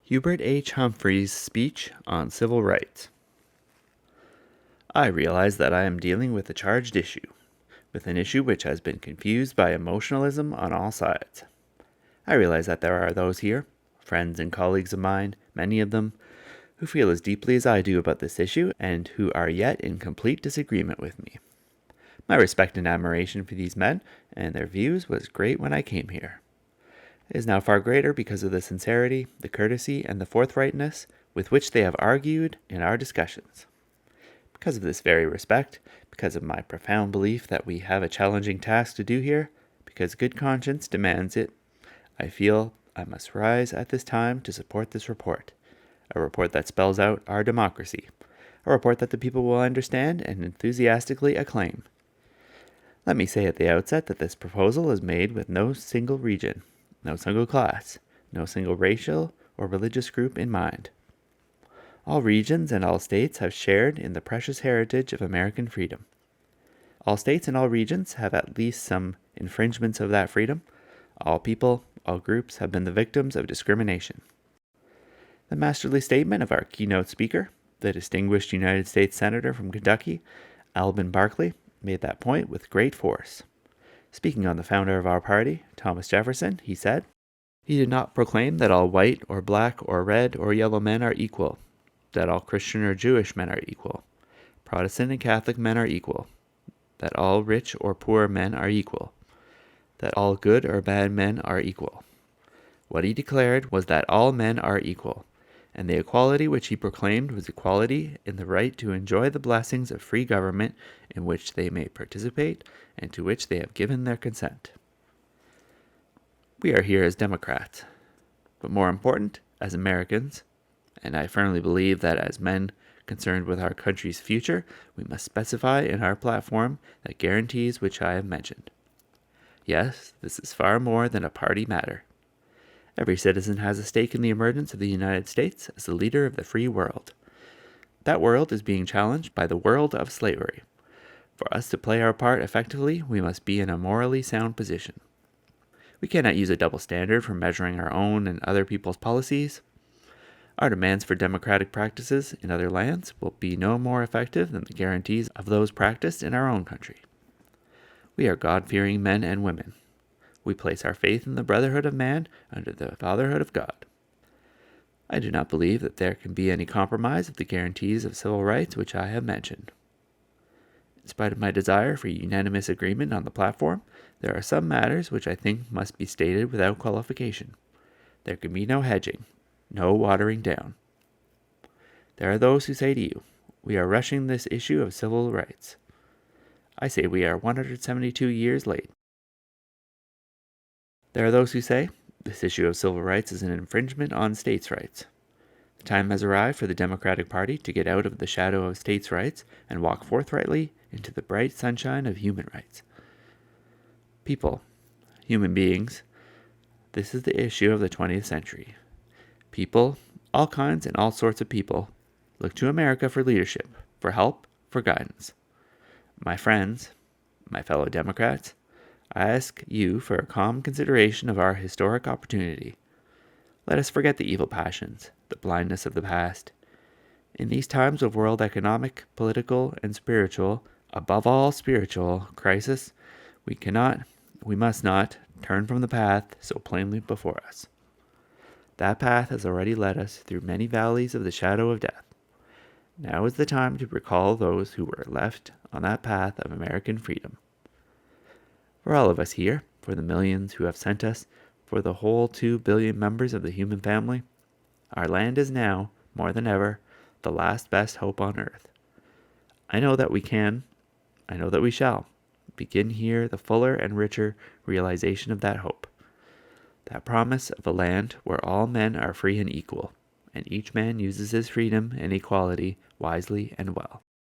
Hubert H. Humphrey's speech on civil rights. I realize that I am dealing with a charged issue, with an issue which has been confused by emotionalism on all sides. I realize that there are those here, friends and colleagues of mine, many of them, who feel as deeply as I do about this issue and who are yet in complete disagreement with me. My respect and admiration for these men and their views was great when I came here. It is now far greater because of the sincerity, the courtesy, and the forthrightness with which they have argued in our discussions. Because of this very respect, because of my profound belief that we have a challenging task to do here, because good conscience demands it, I feel I must rise at this time to support this report, a report that spells out our democracy, a report that the people will understand and enthusiastically acclaim. Let me say at the outset that this proposal is made with no single region, no single class, no single racial or religious group in mind. All regions and all states have shared in the precious heritage of American freedom. All states and all regions have at least some infringements of that freedom. All people, all groups have been the victims of discrimination. The masterly statement of our keynote speaker, the distinguished United States Senator from Kentucky, Alben Barkley, made that point with great force. Speaking on the founder of our party, Thomas Jefferson, he said, "He did not proclaim that all white or black or red or yellow men are equal, that all Christian or Jewish men are equal, Protestant and Catholic men are equal, that all rich or poor men are equal, that all good or bad men are equal. What he declared was that all men are equal, and the equality which he proclaimed was equality in the right to enjoy the blessings of free government in which they may participate and to which they have given their consent." We are here as Democrats, but more important, as Americans, and I firmly believe that as men concerned with our country's future, we must specify in our platform the guarantees which I have mentioned. Yes, this is far more than a party matter. Every citizen has a stake in the emergence of the United States as the leader of the free world. That world is being challenged by the world of slavery. For us to play our part effectively, we must be in a morally sound position. We cannot use a double standard for measuring our own and other people's policies. Our demands for democratic practices in other lands will be no more effective than the guarantees of those practiced in our own country. We are God-fearing men and women. We place our faith in the brotherhood of man under the fatherhood of God. I do not believe that there can be any compromise of the guarantees of civil rights which I have mentioned. In spite of my desire for unanimous agreement on the platform, there are some matters which I think must be stated without qualification. There can be no hedging, no watering down. There are those who say to you, we are rushing this issue of civil rights. I say we are 172 years late. There are those who say, this issue of civil rights is an infringement on states' rights. The time has arrived for the Democratic Party to get out of the shadow of states' rights and walk forthrightly into the bright sunshine of human rights. People, human beings, this is the issue of the 20th century. People, all kinds and all sorts of people, look to America for leadership, for help, for guidance. My friends, my fellow Democrats, I ask you for a calm consideration of our historic opportunity. Let us forget the evil passions, the blindness of the past. In these times of world economic, political, and spiritual, above all spiritual, crisis, we must not turn from the path so plainly before us. That path has already led us through many valleys of the shadow of death. Now is the time to recall those who were left on that path of American freedom. For all of us here, for the millions who have sent us, for the whole 2 billion members of the human family, our land is now, more than ever, the last best hope on earth. I know that we can, I know that we shall, begin here the fuller and richer realization of that hope. That promise of a land where all men are free and equal, and each man uses his freedom and equality wisely and well.